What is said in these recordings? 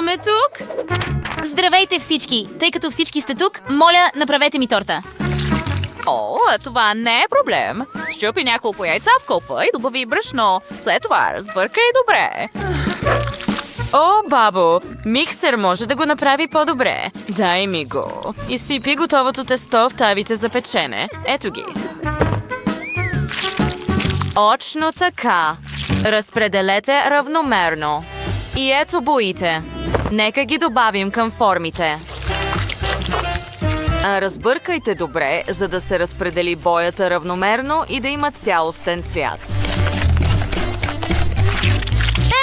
Ме тук. Здравейте всички! Тъй като всички сте тук, моля, направете ми торта. О, това не е проблем. Щупи няколко яйца в купа и добави брашно. След това разбъркай добре. О, бабо, миксер може да го направи по-добре. Дай ми го. Изсипи готовото тесто в тавите за печене. Ето ги. Точно така. Разпределете равномерно. И ето боите. Нека ги добавим към формите. Разбъркайте добре, за да се разпредели боята равномерно и да има цялостен цвят.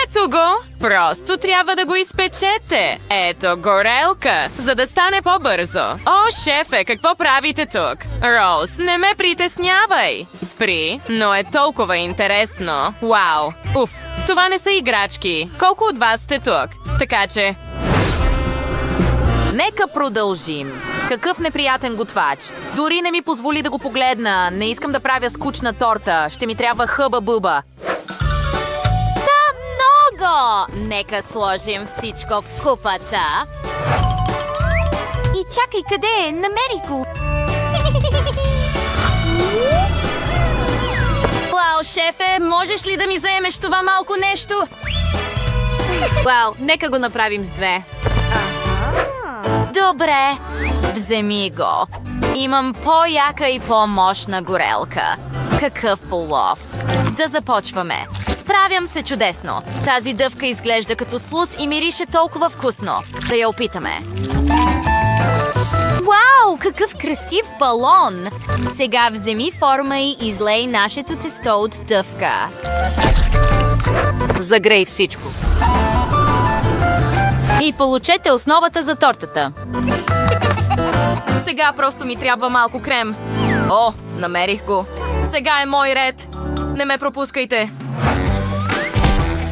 Ето го! Просто трябва да го изпечете. Ето горелка, за да стане по-бързо. О, шефе, какво правите тук? Роуз, не ме притеснявай. Спри, но е толкова интересно. Вау! Уф, това не са играчки. Колко от вас сте тук? Така че... Нека продължим. Какъв неприятен готвач. Дори не ми позволи да го погледна. Не искам да правя скучна торта. Ще ми трябва хъба-бъба. Много! Нека сложим всичко в купата. И чакай, къде е? Намери го! Вау, шефе, можеш ли да ми заемеш това малко нещо? Вау, нека го направим с две. Добре, вземи го. Имам по-яка и по-мощна горелка. Какъв улов! Да започваме. Справям се чудесно. Тази дъвка изглежда като слус и мирише толкова вкусно. Да я опитаме. Вау, какъв красив балон! Сега вземи форма и излей нашето тесто от дъвка. Загрей всичко. И получете основата за тортата. Сега просто ми трябва малко крем. О, намерих го. Сега е мой ред. Не ме пропускайте.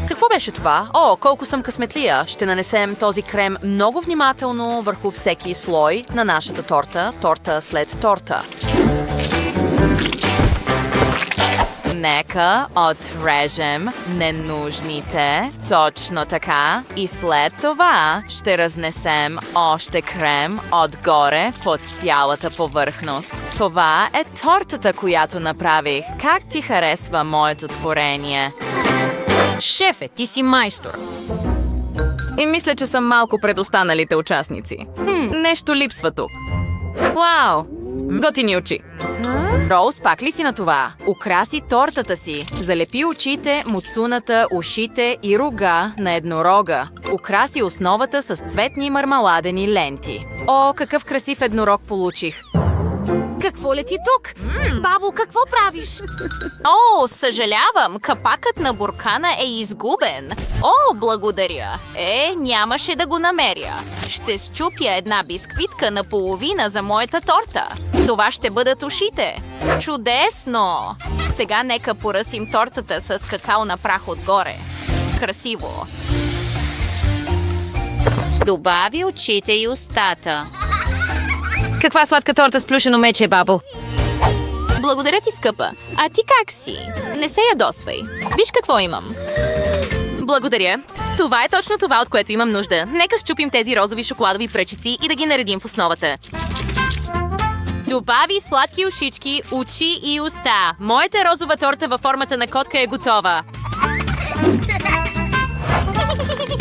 Какво беше това? О, колко съм късметлия. Ще нанесем този крем много внимателно върху всеки слой на нашата торта. Торта след торта. Нека отрежем ненужните. Точно така. И след това ще разнесем още крем отгоре по цялата повърхност. Това е тортата, която направих. Как ти харесва моето творение? Шефе, ти си майстор. И мисля, че съм малко пред останалите участници. Нещо липсва тук. Вау! Готини очи. Роуз, пак ли си на това? Украси тортата си. Залепи очите, муцуната, ушите и рога на еднорога. Украси основата с цветни мармаладени ленти. О, какъв красив еднорог получих. Какво лети тук? Бабо, какво правиш? О, съжалявам, капакът на буркана е изгубен. О, благодаря. Нямаше да го намеря. Ще счупя една бисквитка наполовина за моята торта. Това ще бъдат ушите. Чудесно! Сега нека поръсим тортата с какао на прах отгоре. Красиво. Добави очите и устата. Каква сладка торта с плюшено мече, бабо? Благодаря ти, скъпа. А ти как си? Не се ядосвай. Виж какво имам. Благодаря. Това е точно това, от което имам нужда. Нека счупим тези розови шоколадови пръчици и да ги наредим в основата. Добави сладки ушички, очи и уста. Моята розова торта във формата на котка е готова.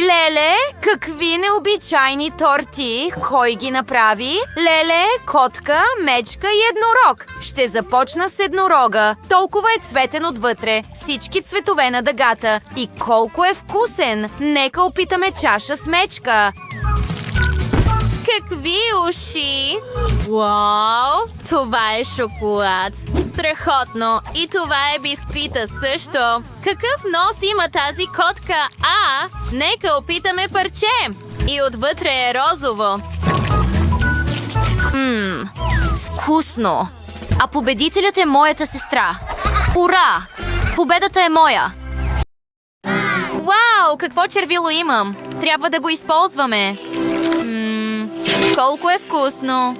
Леле, какви необичайни торти! Кой ги направи? Леле, котка, мечка и еднорог. Ще започна с еднорога. Толкова е цветен отвътре. Всички цветове на дъгата. И колко е вкусен! Нека опитаме чаша с мечка. Какви уши! Вау! Това е шоколад! Страхотно! И това е бисквита също! Какъв нос има тази котка? Нека опитаме парче! И отвътре е розово! Вкусно! А победителят е моята сестра! Ура! Победата е моя! Вау! Какво червило имам! Трябва да го използваме! Колко е вкусно!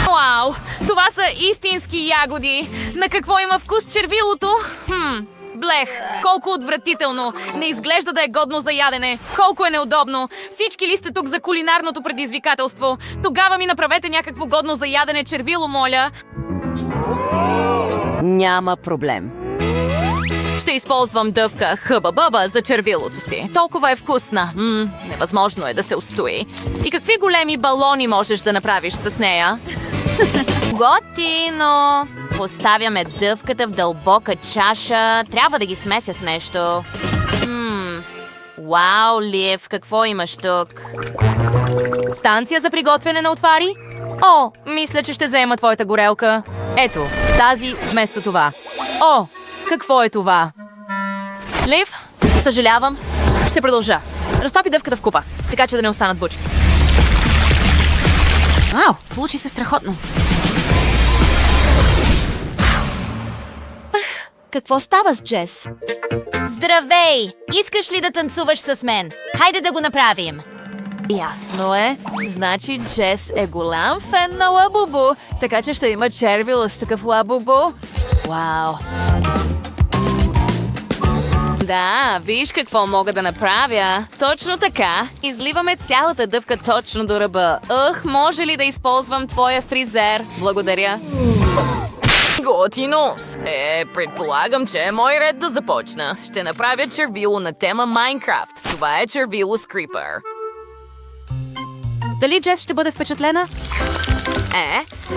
Вау! Това са истински ягоди! На какво има вкус червилото? Блех! Колко отвратително! Не изглежда да е годно за ядене. Колко е неудобно! Всички ли сте тук за кулинарното предизвикателство? Тогава ми направете някакво годно за ядене червило, моля. Няма проблем. Ще използвам дъвка хъба-бъба за червилото си. Толкова е вкусна. Невъзможно е да се устои. И какви големи балони можеш да направиш с нея? Готино! Поставяме дъвката в дълбока чаша. Трябва да ги смеся с нещо. Вау, Лив, какво имаш тук? Станция за приготвяне на отвари? О, мисля, че ще взема твоята горелка. Ето, тази вместо това. О, какво е това? Лив, съжалявам. Ще продължа. Разтопи дъвката в купа, така че да не останат бучки. Вау, получи се страхотно. Какво става с Джес? Здравей! Искаш ли да танцуваш с мен? Хайде да го направим. Ясно е. Значи Джес е голям фен на Лабубу, така че ще има червило с такъв Лабубу. Вау! Да, виж какво мога да направя. Точно така. Изливаме цялата дъвка точно до ръба. Може ли да използвам твоя фризер? Благодаря. Готино! Предполагам, че е мой ред да започна. Ще направя червило на тема Майнкрафт. Това е червило с крипър. Дали Джес ще бъде впечатлена?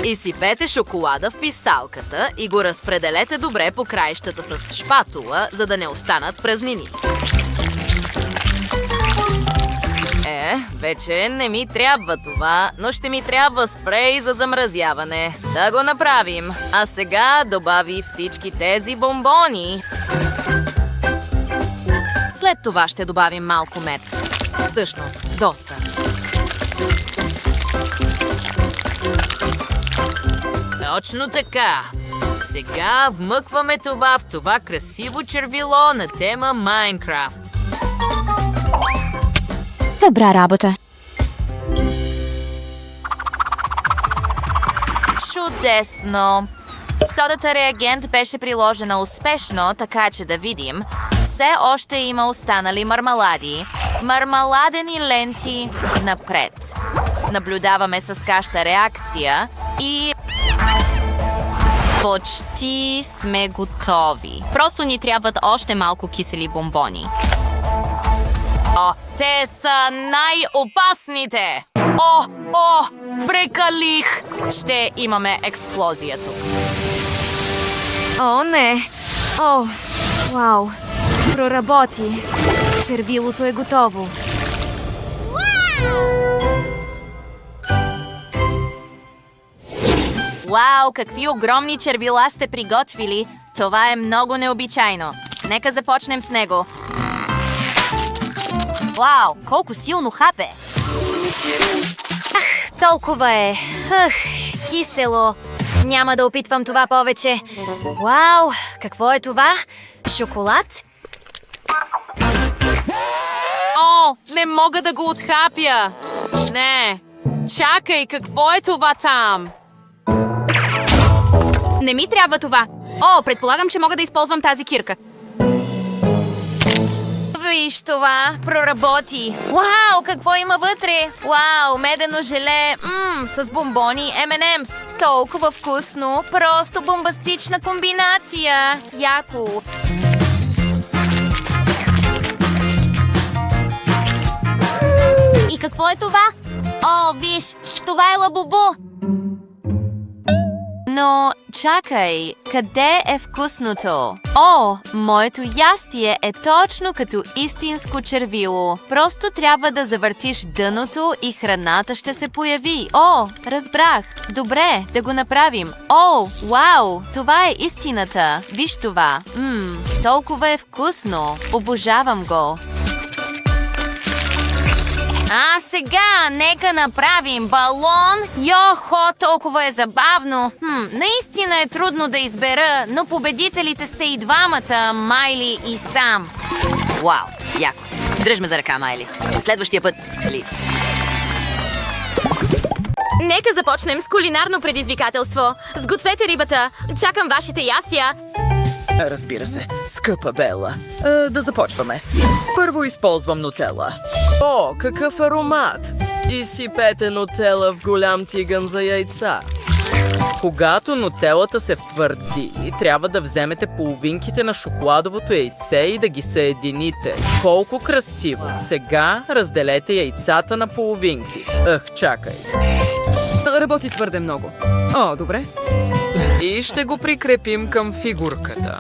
Изсипете шоколада в писалката и го разпределете добре по краищата с шпатула, за да не останат празнини. Вече не ми трябва това, но ще ми трябва спрей за замразяване. Да го направим. А сега добави всички тези бомбони. След това ще добавим малко мед. Всъщност, доста. Точно така. Сега вмъкваме това в това красиво червило на тема Майнкрафт. Добра работа. Чудесно! Содата реагент беше приложена успешно, така че да видим. Все още има останали мармалади. Мармаладени ленти напред. Наблюдаваме с каща реакция и... Почти сме готови. Просто ни трябват още малко кисели бомбони. Те са най-опасните! Прекалих! Ще имаме експлозия тук. Не! Вау! Проработи! Червилото е готово! Вау, какви огромни червила сте приготвили! Това е много необичайно. Нека започнем с него. Вау, колко силно хапе! Толкова е. Кисело. Няма да опитвам това повече. Вау, какво е това? Шоколад? Не мога да го отхапя! Не! Чакай, какво е това там? Не ми трябва това! Предполагам, че мога да използвам тази кирка. Виж това, проработи. Вау, какво има вътре? Вау, медено желе, с бомбони M&M's. Толкова вкусно, просто бомбастична комбинация. Яко. И какво е това? Виж, това е лабубу. Но чакай, къде е вкусното? Моето ястие е точно като истинско червило. Просто трябва да завъртиш дъното и храната ще се появи. Разбрах. Добре, да го направим. Вау, това е истината. Виж това. Толкова е вкусно. Обожавам го. А сега нека направим балон. Толкова е забавно. Наистина е трудно да избера, но победителите сте и двамата, Майли и Сам. Вау, яко. Дръж за ръка, Майли. Следващия път, Лив. Нека започнем с кулинарно предизвикателство. Сгответе рибата. Чакам вашите ястия. Разбира се, скъпа Бела. Да започваме. Първо използвам нутела. О, какъв аромат! Изсипете нутела в голям тиган за яйца. Когато нутелата се втвърди, трябва да вземете половинките на шоколадовото яйце и да ги съедините. Колко красиво! Сега разделете яйцата на половинки. Чакай. Работи твърде много. О, добре. И ще го прикрепим към фигурката.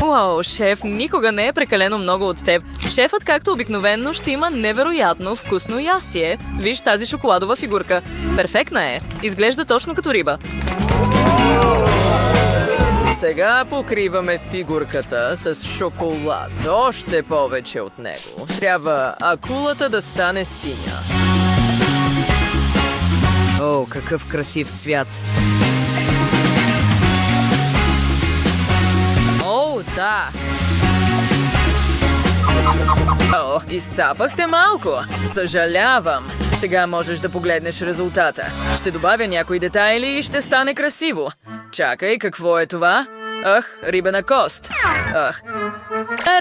Уау, шеф, никога не е прекалено много от теб. Шефът, както обикновенно, ще има невероятно вкусно ястие. Виж тази шоколадова фигурка. Перфектна е. Изглежда точно като риба. Сега покриваме фигурката с шоколад. Още повече от него. Трябва акулата да стане синя. О, какъв красив цвят! О, да! О, изцапахте малко. Съжалявам. Сега можеш да погледнеш резултата. Ще добавя някои детайли и ще стане красиво. Чакай, какво е това? Рибена кост.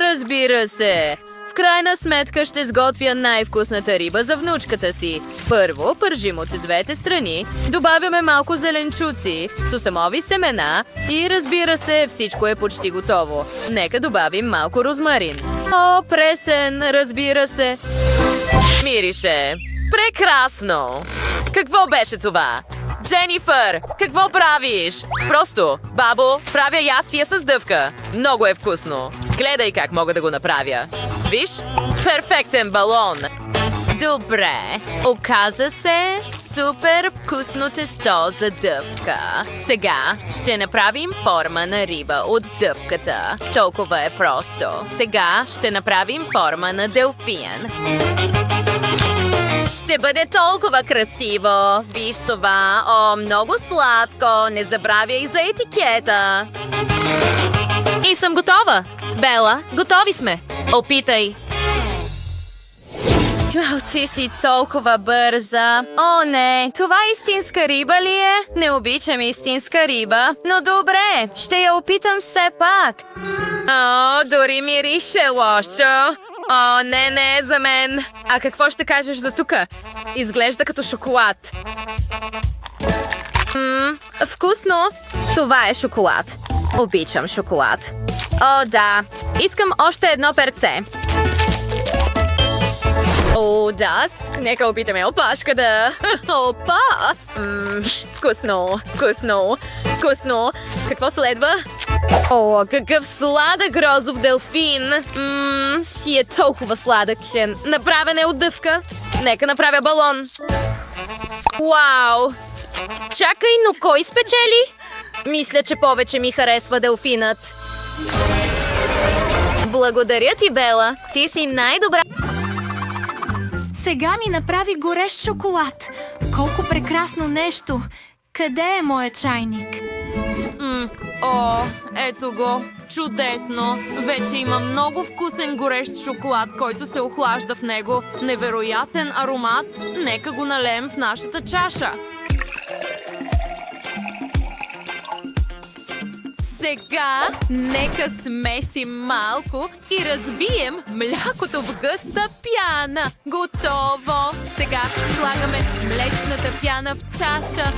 Разбира се. В крайна сметка ще сготвя най-вкусната риба за внучката си. Първо пържим от двете страни, добавяме малко зеленчуци, сусамови семена и разбира се, всичко е почти готово. Нека добавим малко розмарин. О, пресен, разбира се. Мирише. Прекрасно! Какво беше това? Дженифър, какво правиш? Просто, бабо, правя ястие с дъвка. Много е вкусно. Гледай как мога да го направя. Виж? Перфектен балон. Добре. Оказа се супер вкусно тесто за дъвка. Сега ще направим форма на риба от дъвката. Толкова е просто. Сега ще направим форма на делфин. Ще бъде толкова красиво. Виж това. О, много сладко. Не забравяй за етикета. И съм готова. Бела, готови сме. Опитай. Ти си толкова бърза. О, не. Това истинска риба ли е? Не обичам истинска риба. Но добре, ще я опитам все пак. О, дори мирише лошо. О, не е за мен. А какво ще кажеш за тука? Изглежда като шоколад. Вкусно. Това е шоколад. Обичам шоколад. О, да. Искам още едно перце. О, да. Нека опитаме опашката. Опа! Вкусно. Какво следва? О, какъв сладък розов делфин! Си е толкова сладъкшен. Направен е от дъвка. Нека направя балон. Вау! Чакай, но кой спечели? Мисля, че повече ми харесва делфинът. Благодаря ти, Бела. Ти си най-добра. Сега ми направи горещ шоколад. Колко прекрасно нещо. Къде е моят чайник? О, ето го. Чудесно. Вече има много вкусен горещ шоколад, който се охлажда в него. Невероятен аромат. Нека го налеем в нашата чаша. Сега нека смесим малко и разбием млякото в гъста пяна. Готово! Сега слагаме млечната пяна в чаша.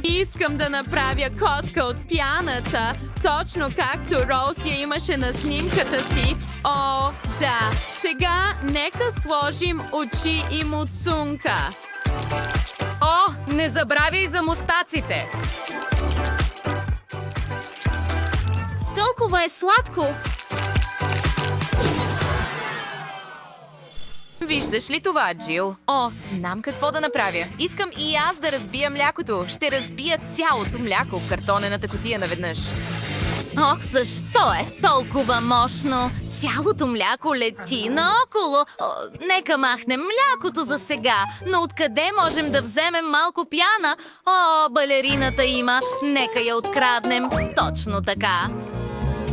Искам да направя котка от пяната, точно както Роуз я имаше на снимката си. О, да! Сега нека сложим очи и муцунка. О, не забравяй за мустаците! Толкова е сладко! Виждаш ли това, Джил? О, знам какво да направя. Искам и аз да разбия млякото. Ще разбия цялото мляко в картонената кутия наведнъж. Ох, защо е толкова мощно? Цялото мляко лети наоколо. О, нека махнем млякото за сега. Но откъде можем да вземем малко пяна? О, балерината има. Нека я откраднем. Точно така.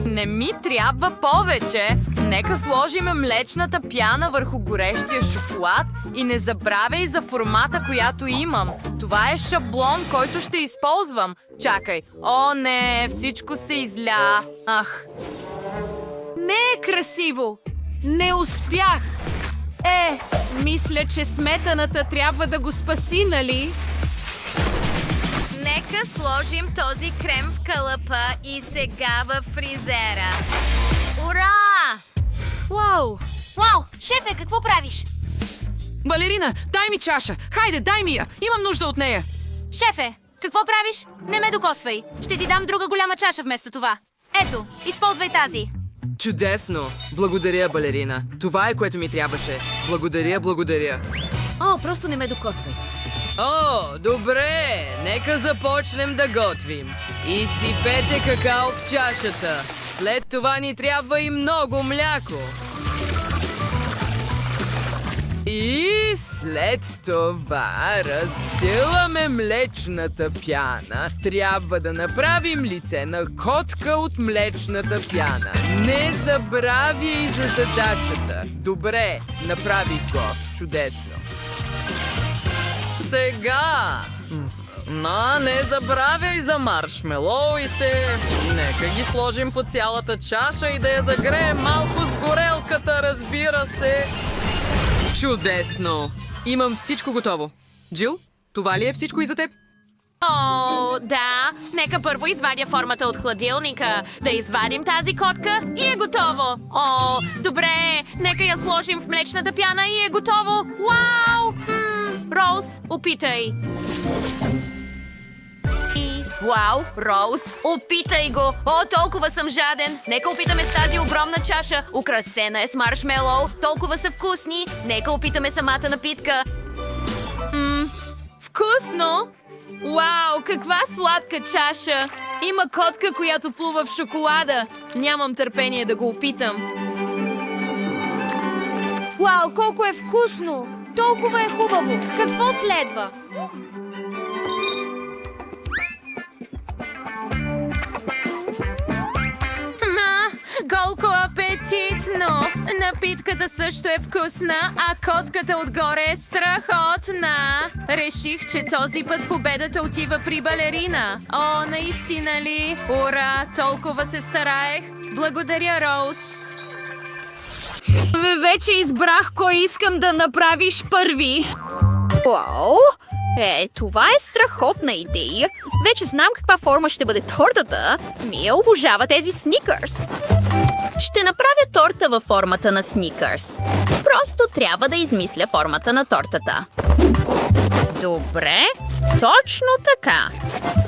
Не ми трябва повече. Нека сложим млечната пяна върху горещия шоколад и не забравяй за формата, която имам. Това Това е шаблон, който ще използвам. Чакай. О, не, всичко се изля. Ах. Не е красиво. Не успях. Мисля, че сметаната трябва да го спаси, нали? Нека сложим този крем в кълъпа и сега в фризера. Ура! Вау! Шефе, какво правиш? Балерина, дай ми чаша! Хайде, дай ми я! Имам нужда от нея! Шефе, какво правиш? Не ме докосвай. Ще ти дам друга голяма чаша вместо това. Ето, използвай тази. Чудесно! Благодаря, балерина. Това е, което ми трябваше. Благодаря. О, просто не ме докосвай. О, добре, нека започнем да готвим. Изсипете какао в чашата. След това ни трябва и много мляко. И след това разстиламе млечната пяна. Трябва да направим лице на котка от млечната пяна. Не забравяй за задачата. Добре, направих го. Чудесно. Сега... не забравяй за маршмелоуите. Нека ги сложим по цялата чаша и да я загреем малко с горелката, разбира се. Чудесно! Имам всичко готово. Джил, това ли е всичко и за теб? О, да. Нека първо извадя формата от хладилника. Да извадим тази котка и е готово. О, добре. Нека я сложим в млечната пяна и е готово. Вау! Роуз, опитай. Вау, Роуз, опитай го! О, толкова съм жаден! Нека опитаме с тази огромна чаша. Украсена е с маршмелоу. Толкова са вкусни. Нека опитаме самата напитка. Вкусно! Вау, каква сладка чаша! Има котка, която плува в шоколада. Нямам търпение да го опитам. Вау, колко е вкусно! Толкова е хубаво! Какво следва? Колко апетитно! Напитката също е вкусна, а котката отгоре е страхотна! Реших, че този път победата отива при балерина. О, наистина ли? Ура! Толкова се стараех! Благодаря, Роуз! Вече избрах кой искам да направиш първи. Вау! Това е страхотна идея. Вече знам каква форма ще бъде тортата. Мия обожава тези сникърс. Ще направя торта във формата на сникърс. Просто трябва да измисля формата на тортата. Добре, точно така.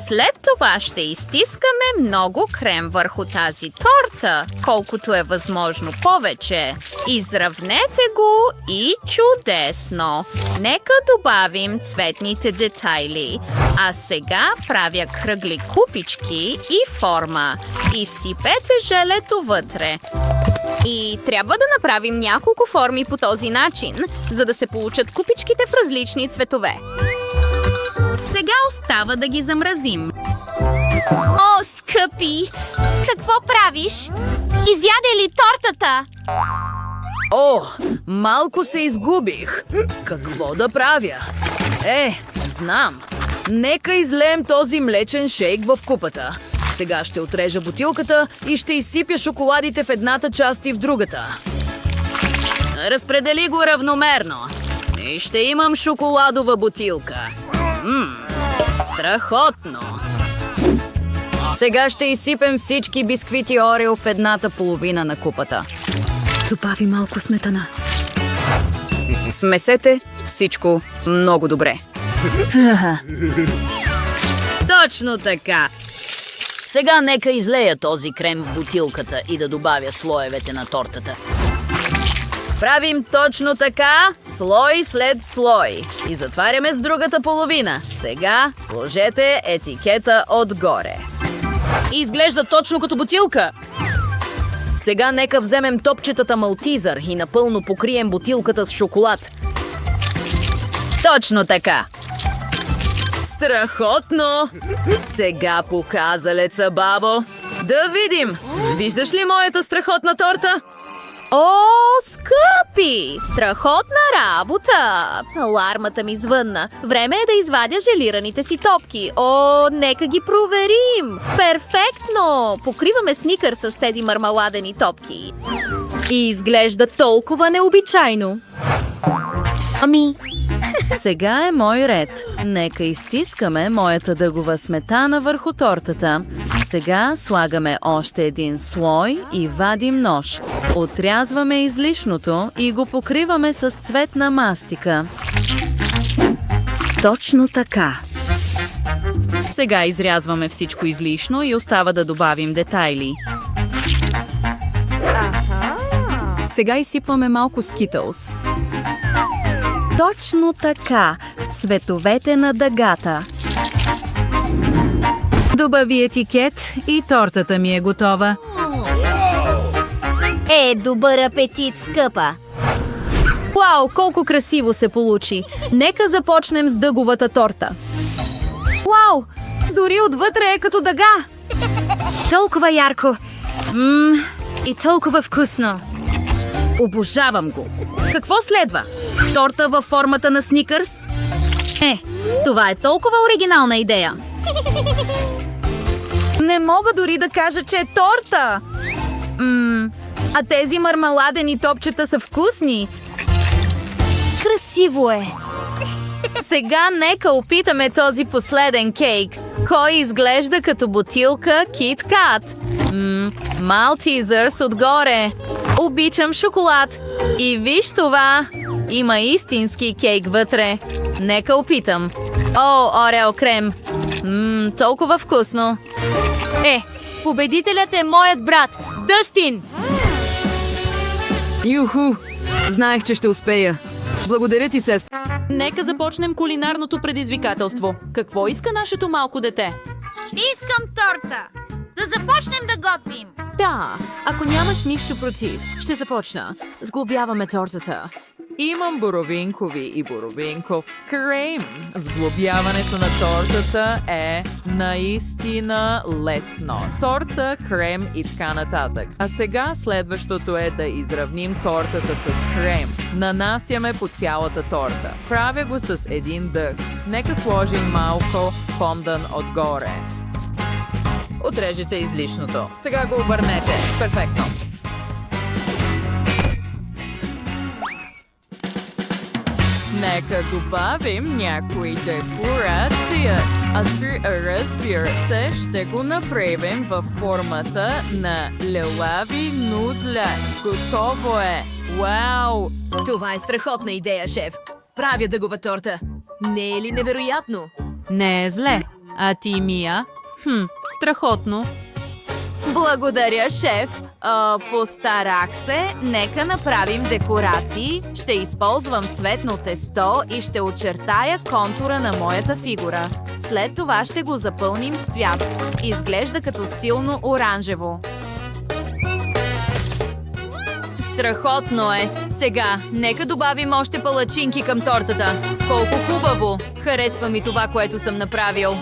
След това ще изтискаме много крем върху тази торта, колкото е възможно повече. Изравнете го и чудесно. Нека добавим цветните детайли. А сега правя кръгли купички и форма. Изсипете желето вътре. И трябва да направим няколко форми по този начин, за да се получат купичките в различни цветове. Сега остава да ги замразим. О, скъпи! Какво правиш? Изяде ли тортата? О, малко се изгубих. Какво да правя? Знам. Нека излеем този млечен шейк в купата. Сега ще отрежа бутилката и ще изсипя шоколадите в едната част и в другата. Разпредели го равномерно. И ще имам шоколадова бутилка. Страхотно! Сега ще изсипем всички бисквити Орео в едната половина на купата. Добави малко сметана. Смесете всичко много добре. Точно така. Сега нека излея този крем в бутилката и да добавя слоевете на тортата. Правим точно така, слой след слой. И затваряме с другата половина. Сега сложете етикета отгоре. Изглежда точно като бутилка. Сега нека вземем топчетата Малтизър и напълно покрием бутилката с шоколад. Точно така. Страхотно! Сега показалеца, бабо. Да видим! Виждаш ли моята страхотна торта? О, скъпи! Страхотна работа! Алармата ми звънна. Време е да извадя желираните си топки. О, нека ги проверим! Перфектно! Покриваме сникър с тези мармаладени топки. И изглежда толкова необичайно. Ами, Сега е мой ред. Нека изтискаме моята дъгова сметана върху тортата. Сега слагаме още един слой и вадим нож. Отрязваме излишното и го покриваме с цветна мастика. Точно така. Сега изрязваме всичко излишно и остава да добавим детайли. Сега изсипваме малко скитълс. Точно така, в цветовете на дъгата. Добави етикет и тортата ми е готова. Добър апетит, скъпа! Вау, колко красиво се получи! Нека започнем с дъговата торта. Вау, дори отвътре е като дъга! Толкова ярко. И толкова вкусно. Обожавам го! Какво следва? Торта във формата на сникърс? Това е толкова оригинална идея. Не мога дори да кажа, че е торта! А тези мармеладени топчета са вкусни. Красиво е. Сега нека опитаме този последен кейк. Кой изглежда като бутилка Кит Кат? Малтизърс отгоре. Обичам шоколад. И виж това. Има истински кейк вътре. Нека опитам. О, орео крем. Толкова вкусно. Победителят е моят брат, Дъстин! Юху! Знаех, че ще успея. Благодаря ти, сестра. Нека започнем кулинарното предизвикателство. Какво иска нашето малко дете? Искам торта! Да започнем да готвим! Да, ако нямаш нищо против, ще започна. Сглобяваме тортата. Имам боровинкови и боровинков крем. Сглобяването на тортата е наистина лесно. Торта, крем и така нататък. А сега следващото е да изравним тортата с крем. Нанасяме по цялата торта. Правя го с един дъх. Нека сложим малко фондан отгоре. Отрежете излишното. Сега го обърнете. Перфектно. Нека добавим някои декорация. Разбира се, ще го направим във формата на лилави нудля. Готово е! Вау! това е страхотна идея, шеф. Правя дъгова торта. Не е ли невероятно? Не е зле. А ти, Мия? Страхотно. Благодаря, шеф. Постарах се. Нека направим декорации. Ще използвам цветно тесто и ще очертая контура на моята фигура. След това ще го запълним с цвят. Изглежда като силно оранжево. Страхотно е! Сега, нека добавим още палачинки към тортата. Колко хубаво! Харесва ми това, което съм направил.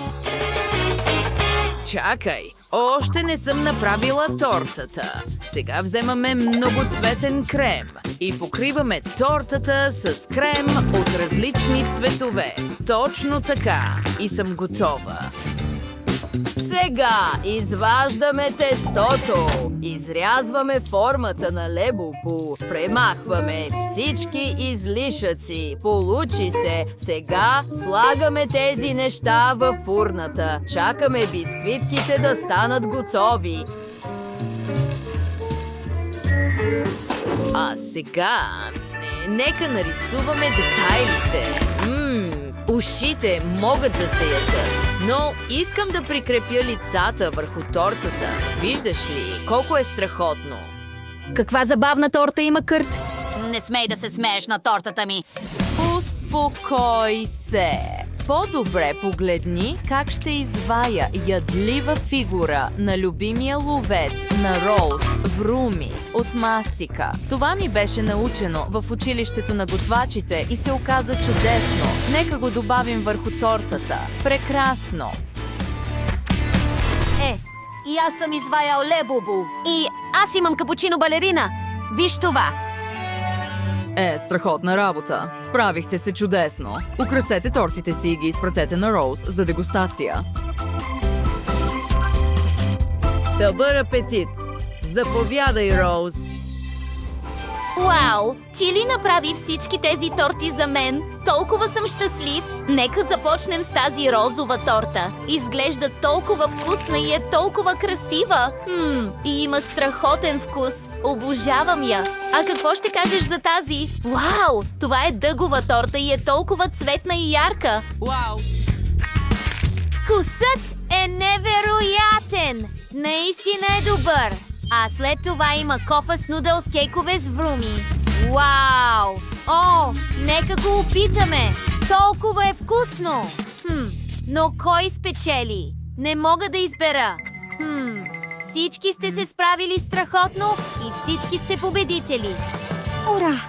Чакай, още не съм направила тортата. Сега вземаме многоцветен крем и покриваме тортата с крем от различни цветове. Точно така. И съм готова. Сега изваждаме тестото, изрязваме формата на лебупу, премахваме всички излишъци. Получи се. Сега слагаме тези неща във фурната. Чакаме бисквитките да станат готови. А сега, нека нарисуваме детайлите. Ушите могат да се ядат, но искам да прикрепя лицата върху тортата. Виждаш ли колко е страхотно? Каква забавна торта има, Кърт? Не смей да се смееш на тортата ми. Успокой се. По-добре погледни как ще извая ядлива фигура на любимия ловец на Роуз в Руми от мастика. Това ми беше научено в училището на готвачите и се оказа чудесно. Нека го добавим върху тортата. Прекрасно! И аз съм изваял лебубу. И аз имам капучино балерина. Виж това! Страхотна работа. Справихте се чудесно. Украсете тортите си и ги изпратете на Роуз за дегустация. Добър апетит! Заповядай, Роуз! Вау! Ти ли направи всички тези торти за мен? Толкова съм щастлив! Нека започнем с тази розова торта. Изглежда толкова вкусна и е толкова красива. И има страхотен вкус. Обожавам я. А какво ще кажеш за тази? Вау! Това е дъгова торта и е толкова цветна и ярка. Вау! Вкусът е невероятен! Наистина е добър! А след това има кофа с нудълс кейкове с вруми. Вау! О, нека го опитаме! Толкова е вкусно! Но кой спечели? Не мога да избера. Всички сте се справили страхотно и всички сте победители. Ура!